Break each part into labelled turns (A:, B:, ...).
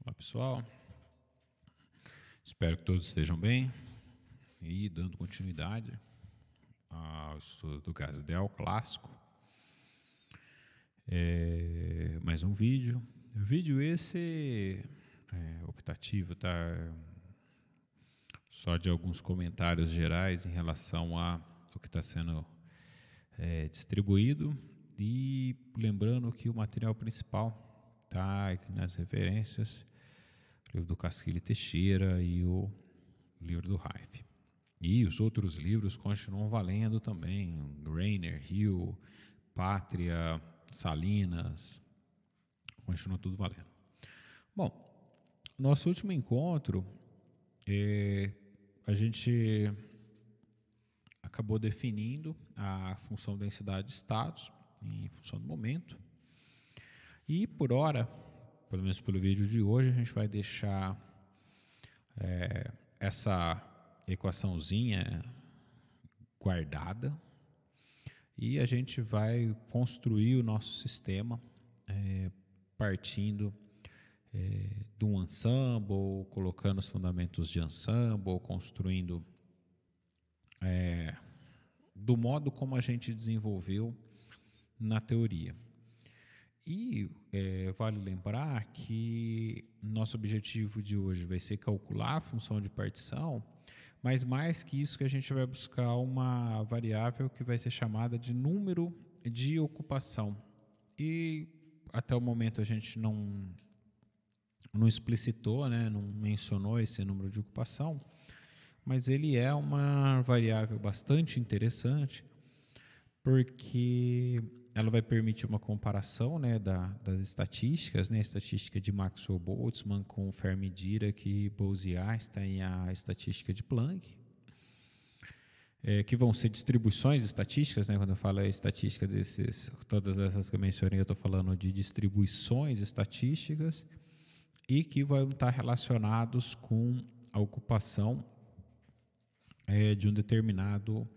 A: Olá pessoal, espero que todos estejam bem e dando continuidade ao estudo do gás ideal clássico. Mais um vídeo. Vídeo esse optativo, tá? Só de alguns comentários gerais em relação a o que está sendo distribuído, e lembrando que o material principal está aqui nas referências, o livro do Casquilho Teixeira e o livro do Reif. E os outros livros continuam valendo também, Greiner, Hill, Pátria, Salinas, continua tudo valendo. Bom, nosso último encontro, a gente acabou definindo a função densidade de estados em função do momento. E por hora, pelo menos pelo vídeo de hoje, a gente vai deixar essa equaçãozinha guardada e a gente vai construir o nosso sistema partindo de um ensemble, colocando os fundamentos de ensemble, construindo do modo como a gente desenvolveu na teoria. E vale lembrar que nosso objetivo de hoje vai ser calcular a função de partição, mas mais que isso, que a gente vai buscar uma variável que vai ser chamada de número de ocupação. E até o momento a gente não explicitou, né, não mencionou esse número de ocupação, mas ele é uma variável bastante interessante, porque ela vai permitir uma comparação, né, das estatísticas, né, a estatística de Maxwell-Boltzmann com Fermi-Dirac, Bose-Einstein e a estatística de Planck, que vão ser distribuições estatísticas, né, quando eu falo estatística todas essas que eu mencionei, eu estou falando de distribuições estatísticas e que vão estar relacionados com a ocupação de um determinado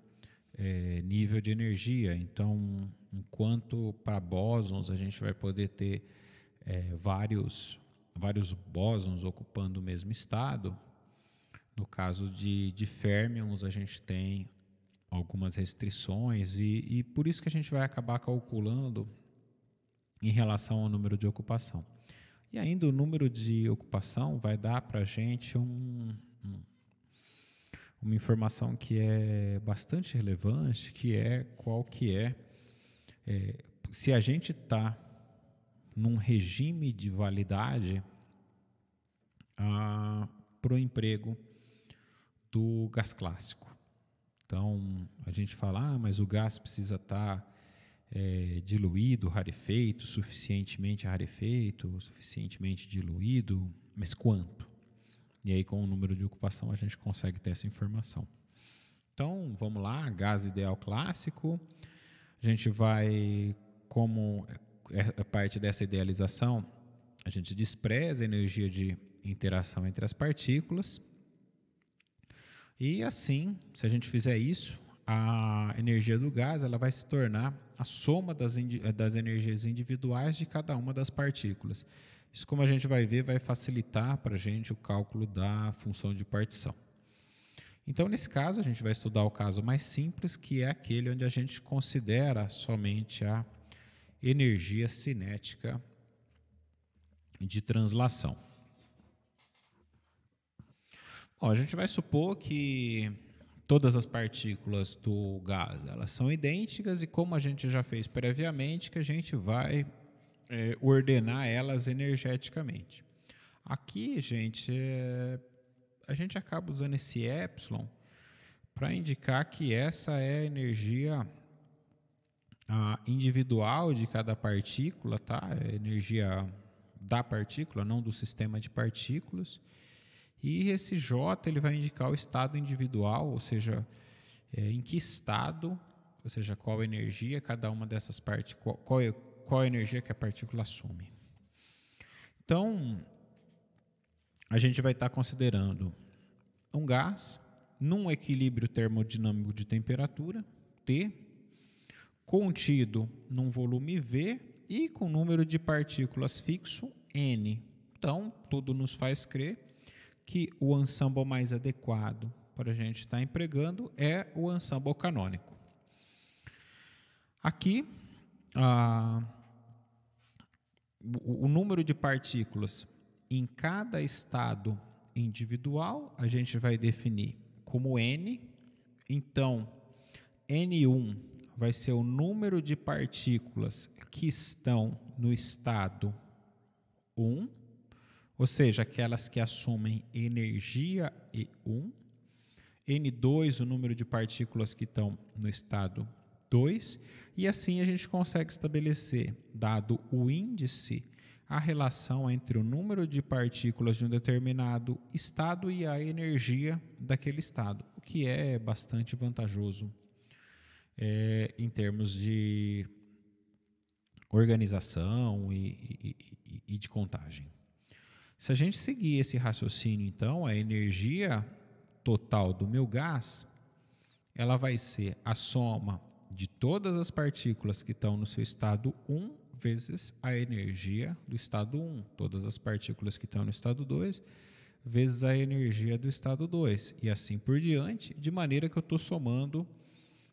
A: nível de energia. Então, enquanto para bósons a gente vai poder ter vários bósons ocupando o mesmo estado, no caso de férmions a gente tem algumas restrições e por isso que a gente vai acabar calculando em relação ao número de ocupação. E ainda o número de ocupação vai dar para a gente uma informação que é bastante relevante, que é qual que se a gente está num regime de validade para o emprego do gás clássico. Então, a gente fala, mas o gás precisa estar diluído, rarefeito, suficientemente rarefeito, suficientemente diluído, mas quanto? E aí, com o número de ocupação, a gente consegue ter essa informação. Então, vamos lá, gás ideal clássico. A gente vai, como é parte dessa idealização, a gente despreza a energia de interação entre as partículas. E assim, se a gente fizer isso, a energia do gás ela vai se tornar a soma das energias individuais de cada uma das partículas. Isso, como a gente vai ver, vai facilitar para a gente o cálculo da função de partição. Então, nesse caso, a gente vai estudar o caso mais simples, que é aquele onde a gente considera somente a energia cinética de translação. Bom, a gente vai supor que todas as partículas do gás elas são idênticas e, como a gente já fez previamente, que a gente vai ordenar elas energeticamente. Aqui, gente, a gente acaba usando esse epsilon para indicar que essa é a energia individual de cada partícula, tá? É a energia da partícula, não do sistema de partículas. E esse J ele vai indicar o estado individual, ou seja, em que estado, ou seja, qual energia cada uma dessas partículas, qual a energia que a partícula assume. Então, a gente vai estar considerando um gás num equilíbrio termodinâmico de temperatura, T, contido num volume V e com número de partículas fixo, N. Então, tudo nos faz crer que o ensemble mais adequado para a gente estar empregando é o ensemble canônico. Aqui, o número de partículas em cada estado individual a gente vai definir como N. Então, N1 vai ser o número de partículas que estão no estado 1, ou seja, aquelas que assumem energia E1. N2, o número de partículas que estão no estado 2. E assim a gente consegue estabelecer, dado o índice, a relação entre o número de partículas de um determinado estado e a energia daquele estado, o que é bastante vantajoso em termos de organização e de contagem. Se a gente seguir esse raciocínio, então, a energia total do meu gás, ela vai ser a soma de todas as partículas que estão no seu estado 1 vezes a energia do estado 1, todas as partículas que estão no estado 2 vezes a energia do estado 2, e assim por diante, de maneira que eu estou somando,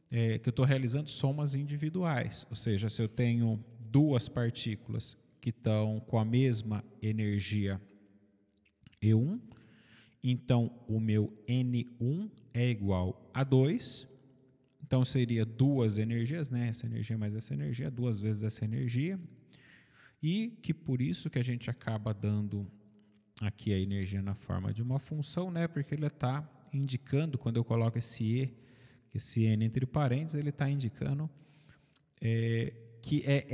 A: que eu estou realizando somas individuais, ou seja, se eu tenho duas partículas que estão com a mesma energia E1, então o meu N1 é igual a 2, então seria duas energias, né? Essa energia mais essa energia, duas vezes essa energia, e que por isso que a gente acaba dando aqui a energia na forma de uma função, né? Porque ele está indicando, quando eu coloco esse N entre parênteses, ele está indicando que é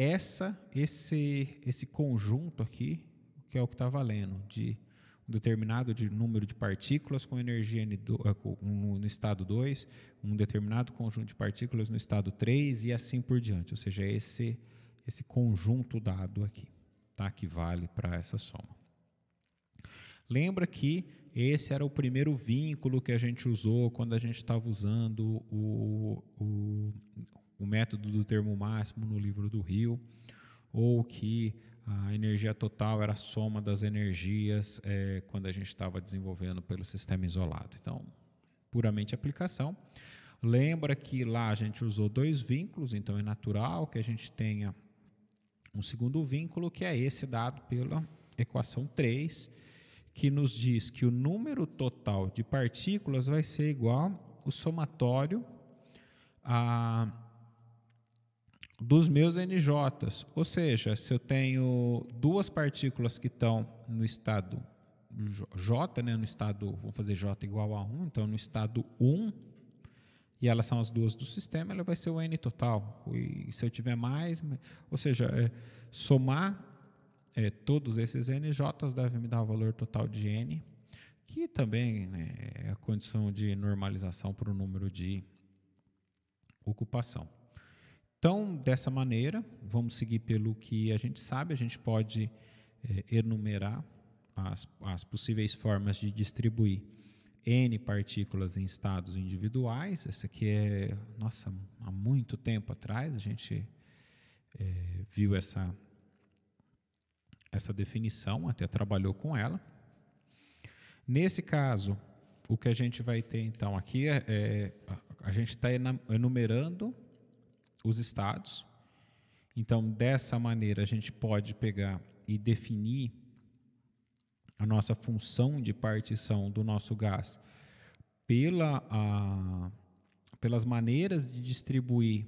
A: esse conjunto aqui que é o que está valendo, de um determinado número de partículas com energia no estado 2, um determinado conjunto de partículas no estado 3 e assim por diante, ou seja, esse conjunto dado aqui, tá? Que vale para essa soma. Lembra que esse era o primeiro vínculo que a gente usou quando a gente estava usando o método do termo máximo no livro do Rio, ou que a energia total era a soma das energias quando a gente estava desenvolvendo pelo sistema isolado. Então, puramente aplicação. Lembra que lá a gente usou dois vínculos, então é natural que a gente tenha um segundo vínculo, que é esse dado pela equação 3, que nos diz que o número total de partículas vai ser igual ao somatório dos meus NJs. Ou seja, se eu tenho duas partículas que estão no estado J, né, no estado, vamos fazer J igual a 1, então no estado 1, e elas são as duas do sistema, ela vai ser o N total. E se eu tiver mais, ou seja, somar todos esses NJs deve me dar o valor total de N, que também, né, é a condição de normalização para o número de ocupação. Então, dessa maneira, vamos seguir pelo que a gente sabe, a gente pode enumerar as possíveis formas de distribuir N partículas em estados individuais. Essa aqui é, nossa, há muito tempo atrás a gente viu essa definição, até trabalhou com ela. Nesse caso, o que a gente vai ter então aqui a gente está enumerando os estados. Então, dessa maneira, a gente pode pegar e definir a nossa função de partição do nosso gás pelas maneiras de distribuir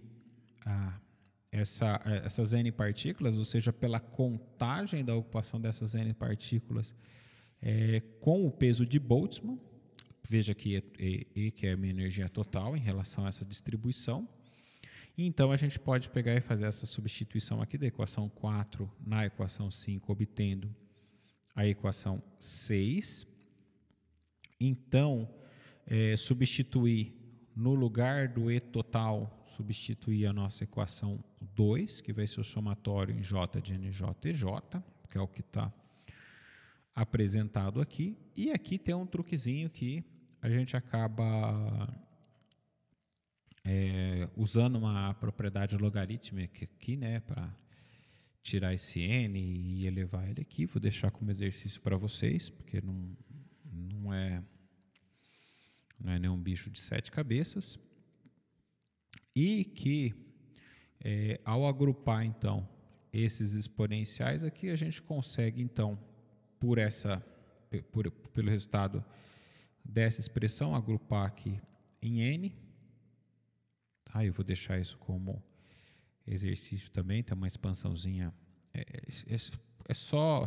A: essas N partículas, ou seja, pela contagem da ocupação dessas N partículas com o peso de Boltzmann. Veja que E que é a minha energia total em relação a essa distribuição. Então, a gente pode pegar e fazer essa substituição aqui da equação 4 na equação 5, obtendo a equação 6. Então, substituir no lugar do E total, substituir a nossa equação 2, que vai ser o somatório em J de NJ e J, que é o que está apresentado aqui. E aqui tem um truquezinho que a gente acaba usando uma propriedade logarítmica aqui, né, para tirar esse N e elevar ele aqui. Vou deixar como exercício para vocês, porque não é nenhum bicho de 7 cabeças. E que, ao agrupar, então, esses exponenciais aqui, a gente consegue, então, pelo resultado dessa expressão, agrupar aqui em N. Tá? Eu vou deixar isso como exercício também, tem uma expansãozinha. É só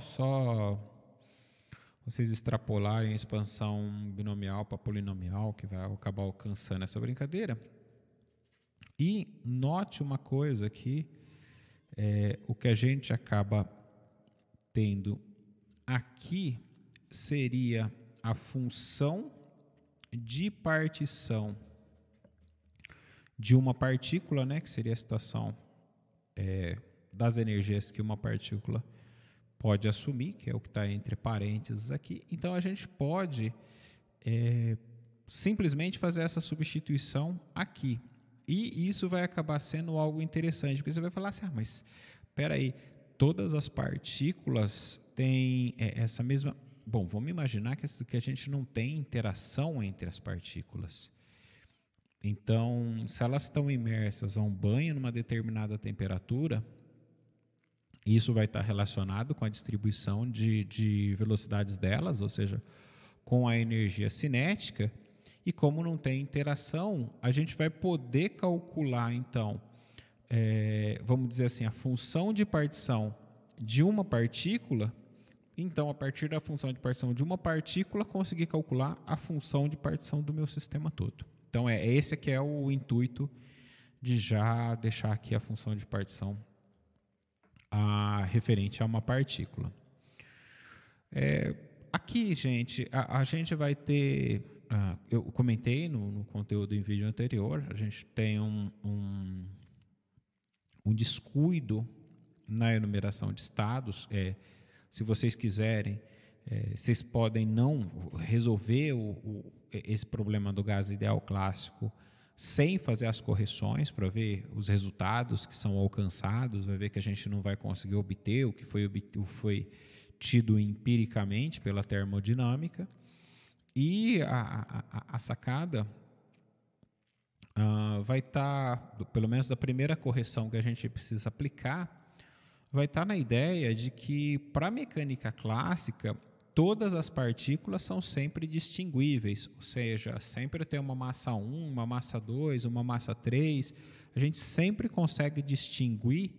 A: vocês extrapolarem a expansão binomial para polinomial, que vai acabar alcançando essa brincadeira. E note uma coisa aqui, o que a gente acaba tendo aqui seria a função de partição de uma partícula, né, que seria a situação das energias que uma partícula pode assumir, que é o que está entre parênteses aqui. Então, a gente pode simplesmente fazer essa substituição aqui. E isso vai acabar sendo algo interessante, porque você vai falar assim, mas espera aí, todas as partículas têm essa mesma... Bom, vamos imaginar que a gente não tem interação entre as partículas. Então, se elas estão imersas a um banho numa determinada temperatura, isso vai estar relacionado com a distribuição de velocidades delas, ou seja, com a energia cinética. E como não tem interação, a gente vai poder calcular, então, vamos dizer assim, a função de partição de uma partícula. Então, a partir da função de partição de uma partícula, conseguir calcular a função de partição do meu sistema todo. Então, esse aqui é o intuito de já deixar aqui a função de partição referente a uma partícula. Aqui, gente, a gente vai ter... eu comentei no conteúdo em vídeo anterior, a gente tem um descuido na enumeração de estados. Se vocês quiserem, vocês podem não resolver esse problema do gás ideal clássico sem fazer as correções para ver os resultados que são alcançados, vai ver que a gente não vai conseguir obter o que foi tido empiricamente pela termodinâmica. E a sacada vai estar, pelo menos da primeira correção que a gente precisa aplicar, vai estar na ideia de que, para a mecânica clássica, todas as partículas são sempre distinguíveis, ou seja, sempre tem uma massa 1, uma massa 2, uma massa 3, a gente sempre consegue distinguir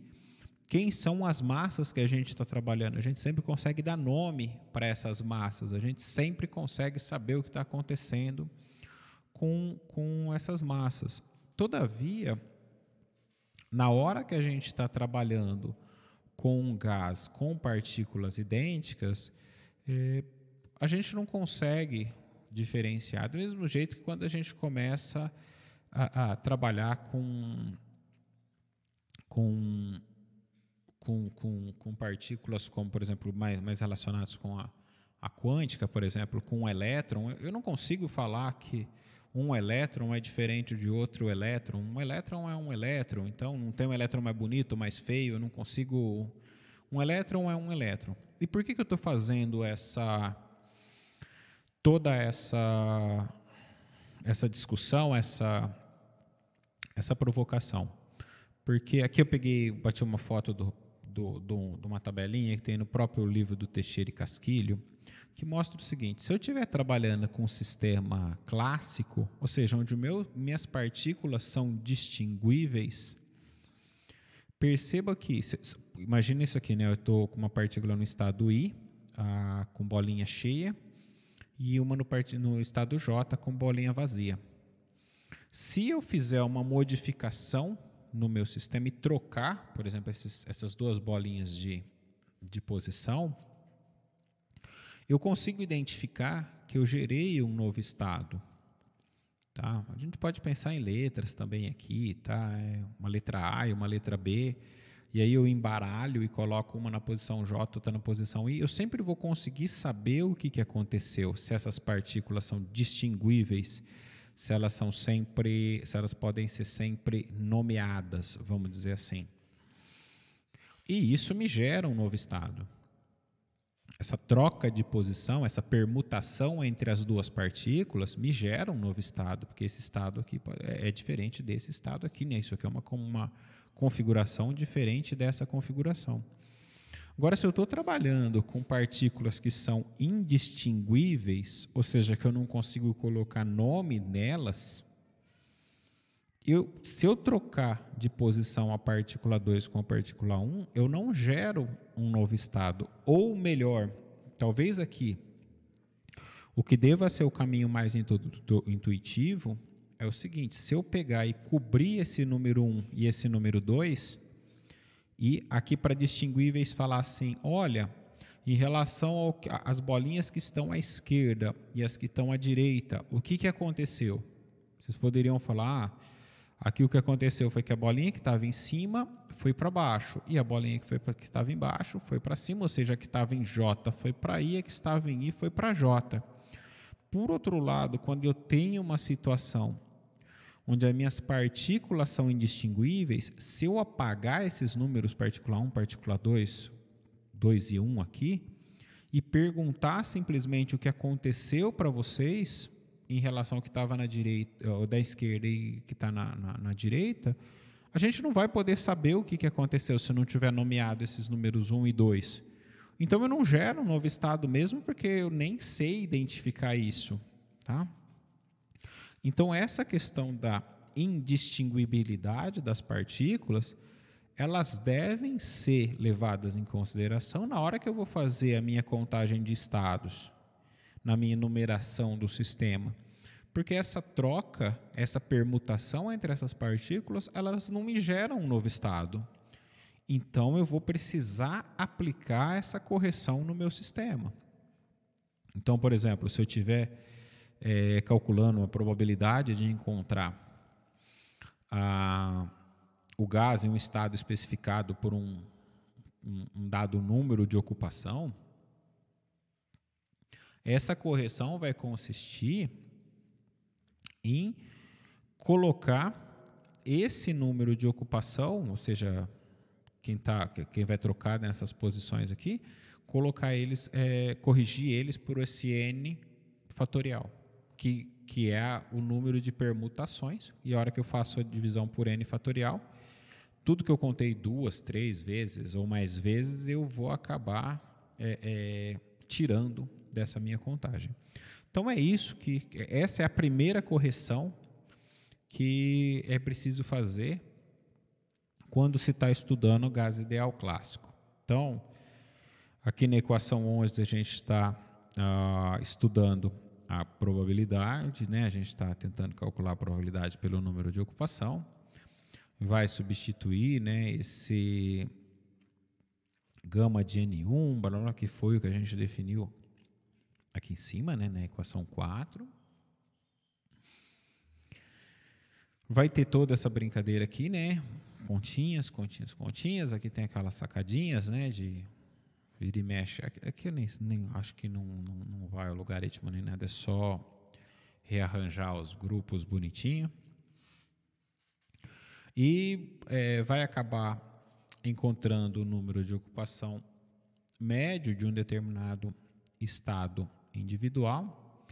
A: quem são as massas que a gente está trabalhando, a gente sempre consegue dar nome para essas massas, a gente sempre consegue saber o que está acontecendo com essas massas. Todavia, na hora que a gente está trabalhando com um gás com partículas idênticas, a gente não consegue diferenciar, do mesmo jeito que quando a gente começa a trabalhar com partículas como, por exemplo, mais relacionadas com a quântica, por exemplo, com um elétron. Eu não consigo falar que um elétron é diferente de outro elétron. Um elétron é um elétron, então não tem um elétron mais bonito, mais feio, eu não consigo... Um elétron é um elétron. E por que eu estou fazendo toda essa discussão, essa provocação? Porque aqui eu bati uma foto de uma tabelinha que tem no próprio livro do Teixeira e Casquilho, que mostra o seguinte: se eu estiver trabalhando com um sistema clássico, ou seja, onde minhas partículas são distinguíveis, perceba que, imagina isso aqui, né? Eu estou com uma partícula no estado I, com bolinha cheia, e uma no estado J, com bolinha vazia. Se eu fizer uma modificação no meu sistema e trocar, por exemplo, essas duas bolinhas de posição, eu consigo identificar que eu gerei um novo estado. Tá? A gente pode pensar em letras também aqui, tá? Uma letra A e uma letra B, e aí eu embaralho e coloco uma na posição J, outra na posição I. Eu sempre vou conseguir saber o que aconteceu, se essas partículas são distinguíveis, se elas podem ser sempre nomeadas, vamos dizer assim. E isso me gera um novo estado. Essa troca de posição, essa permutação entre as duas partículas me gera um novo estado, porque esse estado aqui é diferente desse estado aqui, né? Isso aqui é uma configuração diferente dessa configuração. Agora, se eu estou trabalhando com partículas que são indistinguíveis, ou seja, que eu não consigo colocar nome nelas, se eu trocar de posição a partícula 2 com a partícula 1, eu não gero um novo estado. Ou melhor, talvez aqui, o que deva ser o caminho mais intuitivo é o seguinte: se eu pegar e cobrir esse número 1 e esse número 2, e aqui para distinguíveis falar assim, olha, em relação às bolinhas que estão à esquerda e as que estão à direita, o que aconteceu? Vocês poderiam falar, aqui o que aconteceu foi que a bolinha que estava em cima foi para baixo, e a bolinha que estava embaixo foi para cima, ou seja, a que estava em J foi para I, a que estava em I foi para J. Por outro lado, quando eu tenho uma situação onde as minhas partículas são indistinguíveis, se eu apagar esses números partícula 1, partícula 2, 2 e 1 aqui, e perguntar simplesmente o que aconteceu para vocês em relação ao que estava na direita, ou da esquerda e que está na direita, a gente não vai poder saber o que aconteceu se não tiver nomeado esses números 1 e 2. Então eu não gero um novo estado mesmo, porque eu nem sei identificar isso, tá? Então, essa questão da indistinguibilidade das partículas, elas devem ser levadas em consideração na hora que eu vou fazer a minha contagem de estados, na minha numeração do sistema. Porque essa troca, essa permutação entre essas partículas, elas não me geram um novo estado. Então, eu vou precisar aplicar essa correção no meu sistema. Então, por exemplo, se eu tiver calculando a probabilidade de encontrar o gás em um estado especificado por um dado número de ocupação, essa correção vai consistir em colocar esse número de ocupação, ou seja, quem vai trocar nessas posições aqui, colocar eles, corrigir eles por esse n fatorial, que é o número de permutações, e a hora que eu faço a divisão por n fatorial, tudo que eu contei 2, 3 vezes ou mais vezes, eu vou acabar tirando dessa minha contagem. Então é isso, essa é a primeira correção que é preciso fazer quando se está estudando o gás ideal clássico. Então, aqui na equação 11 a gente está estudando a probabilidade, né? A gente está tentando calcular a probabilidade pelo número de ocupação, vai substituir, né, esse gama de N1, blá, blá, que foi o que a gente definiu aqui em cima, né, na equação 4. Vai ter toda essa brincadeira aqui, né, continhas, aqui tem aquelas sacadinhas, né, de vira e mexe, aqui eu nem acho que não vai ao logaritmo nem nada, é só rearranjar os grupos bonitinho. E vai acabar encontrando o número de ocupação médio de um determinado estado individual,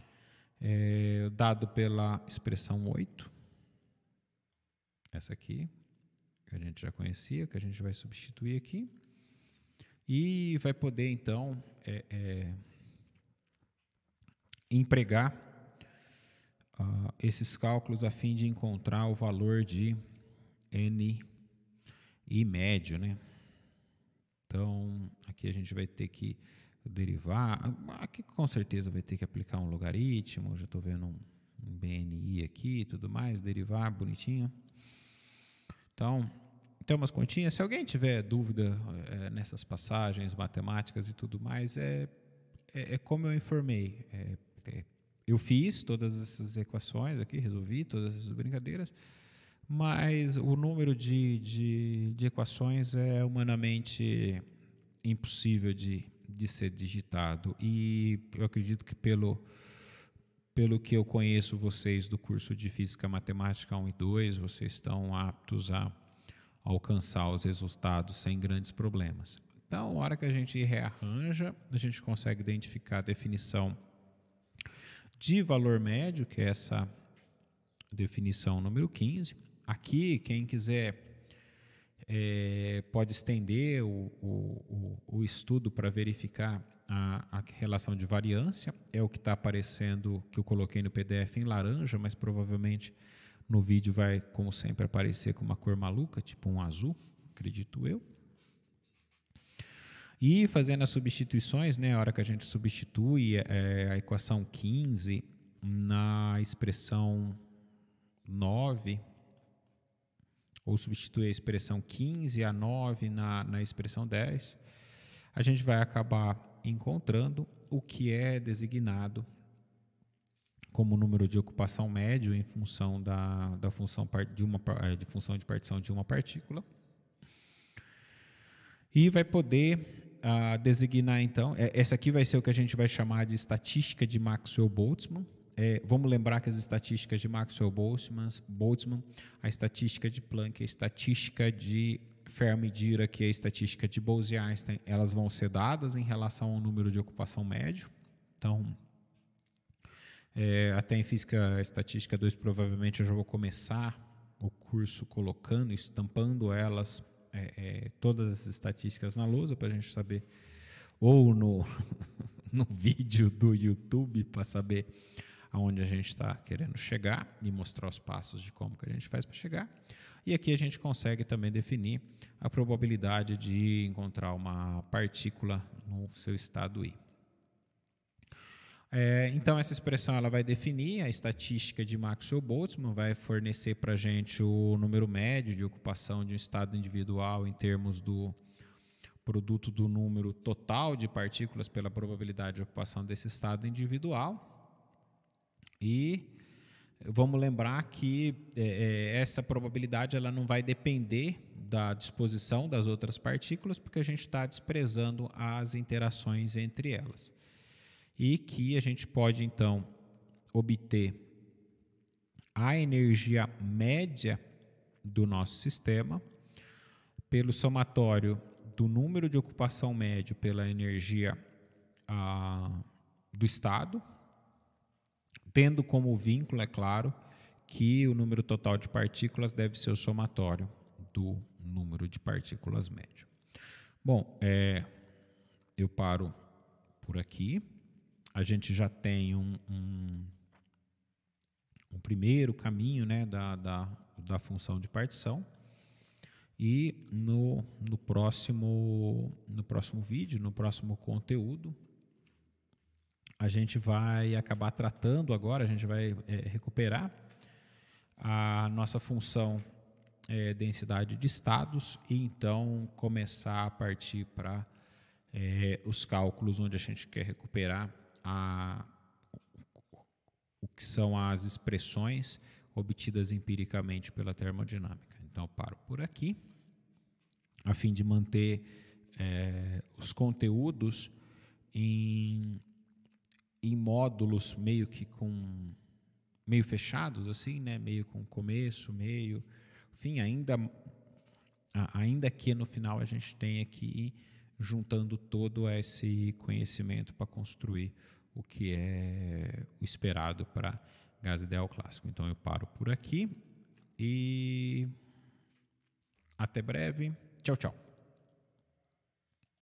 A: dado pela expressão 8, essa aqui, que a gente já conhecia, que a gente vai substituir aqui, e vai poder, então, empregar esses cálculos a fim de encontrar o valor de N e médio, né? Então, aqui a gente vai ter que derivar, aqui com certeza vai ter que aplicar um logaritmo, já estou vendo um BNI aqui e tudo mais, derivar bonitinho. Então, tem umas continhas, se alguém tiver dúvida nessas passagens matemáticas e tudo mais, como eu informei, eu fiz todas essas equações aqui, resolvi todas essas brincadeiras, mas o número de equações é humanamente impossível de ser digitado. E eu acredito que pelo que eu conheço vocês do curso de Física Matemática 1 e 2, vocês estão aptos a alcançar os resultados sem grandes problemas. Então, na hora que a gente rearranja, a gente consegue identificar a definição de valor médio, que é essa definição número 15. Aqui, quem quiser pode estender o estudo para verificar a relação de variância. É o que está aparecendo, que eu coloquei no PDF em laranja, mas provavelmente no vídeo vai, como sempre, aparecer com uma cor maluca, tipo um azul, acredito eu. E fazendo as substituições, né, a hora que a gente substitui a equação 15 na expressão 9, ou substitui a expressão 15 a 9 na expressão 10, a gente vai acabar encontrando o que é designado como número de ocupação médio em função da função de função de partição de uma partícula. E vai poder designar, então, essa aqui vai ser o que a gente vai chamar de estatística de Maxwell-Boltzmann. Vamos lembrar que as estatísticas de Maxwell-Boltzmann, a estatística de Planck, a estatística de Fermi-Dirac, que é a estatística de Bose-Einstein, elas vão ser dadas em relação ao número de ocupação médio. Então, até em Física Estatística 2, provavelmente eu já vou começar o curso colocando, estampando elas, todas as estatísticas na lousa, para a gente saber, ou no vídeo do YouTube, para saber aonde a gente está querendo chegar e mostrar os passos de como que a gente faz para chegar. E aqui a gente consegue também definir a probabilidade de encontrar uma partícula no seu estado I. Então, essa expressão ela vai definir a estatística de Maxwell-Boltzmann, vai fornecer para a gente o número médio de ocupação de um estado individual em termos do produto do número total de partículas pela probabilidade de ocupação desse estado individual. E vamos lembrar que essa probabilidade ela não vai depender da disposição das outras partículas, porque a gente está desprezando as interações entre elas. E que a gente pode, então, obter a energia média do nosso sistema pelo somatório do número de ocupação médio pela energia do estado, tendo como vínculo, é claro, que o número total de partículas deve ser o somatório do número de partículas médio. Bom, eu paro por aqui. A gente já tem um primeiro caminho, né, da função de partição. E no próximo vídeo, no próximo conteúdo, a gente vai acabar tratando agora, a gente vai recuperar a nossa função densidade de estados e então começar a partir para os cálculos onde a gente quer recuperar o que são as expressões obtidas empiricamente pela termodinâmica. Então, eu paro por aqui, a fim de manter os conteúdos em módulos meio fechados, assim, né? Meio com começo, meio, enfim, ainda que no final a gente tenha que ir juntando todo esse conhecimento para construir o que é o esperado para gás ideal clássico. Então eu paro por aqui e até breve. Tchau, tchau.